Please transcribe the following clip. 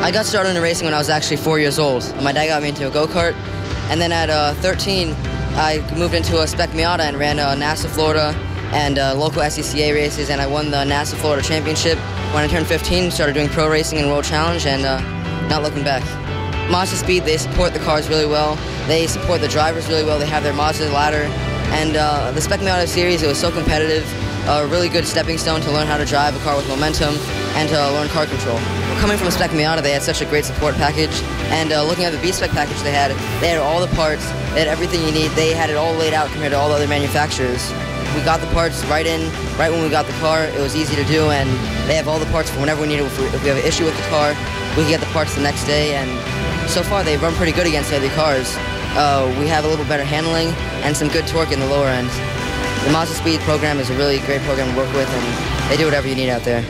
I got started in racing when I was actually 4 years old. My dad got me into a go-kart, and then at 13, I moved into a Spec Miata and ran NASA Florida and local SCCA races, and I won the NASA Florida Championship. When I turned 15, started doing pro racing and World Challenge, and not looking back. Mazda Speed, they support the cars really well. They support the drivers really well. They have their Mazda ladder. And the Spec Miata series, it was so competitive. A really good stepping stone to learn how to drive a car with momentum and to learn car control. Coming from Spec Miata, they had such a great support package. And looking at the B-Spec package they had all the parts, they had everything you need. They had it all laid out compared to all the other manufacturers. We got the parts right when we got the car. It was easy to do, and they have all the parts for whenever we need it. If we have an issue with the car, we can get the parts the next day, and so far they've run pretty good against the other cars. We have a little better handling and some good torque in the lower end. The Mazda Speed program is a really great program to work with, and they do whatever you need out there.